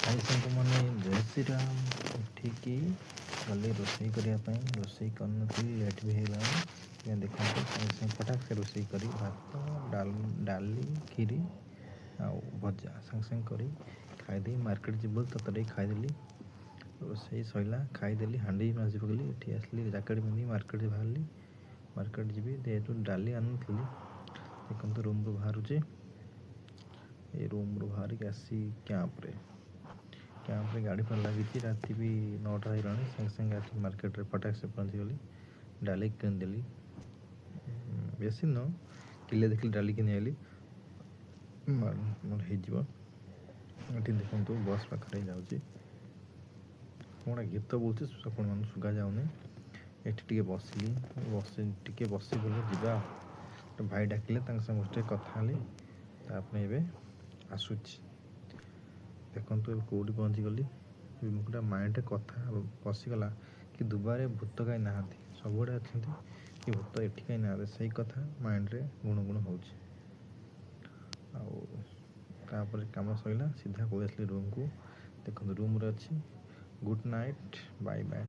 भाई साहब मैंने जय श्री राम उठिकी गली रोषे करने रोषे कर लेट भी है देखो सागे फटाक से रोषे कर भात डाली खीरी आ भजा सागे कर खाईदे मार्केट जीव तक खाईदेली रोषे सरला खाईदेली हांडी माजी पकली ये आसली जैकेट पिंधि मार्केट बाहरी मार्केट जी जेहतु डाली आनी देखो रूम रू बाहर रूम रू बाहर की आसी कैंप्रे गाड़ी पर लगी राति भी 9टा हो सागे सागे मार्केट फटाक से पहुँची गली डाली किनीदेली बेसी न किले देखिए डाली कि मोर देखो बस पाखे जाऊँगी कौन गीत बोलते आप सुगा जाऊनी ये बसली टे बस बोले जा भाई डाकिले गोटे कथा तापर आसूची देखो कौटी पहुँची गली गोटे माइंड कथा पशिगला कि दुबारे भूत कहीं ना सबुआड़े अच्छा कि भूत एटी कहीं ना से कथा माइंड रे गुण गुण हो कम सरला सीधा पलि आसली रूम को देखो रूम रे अच्छी गुड नाइट बाय बाय।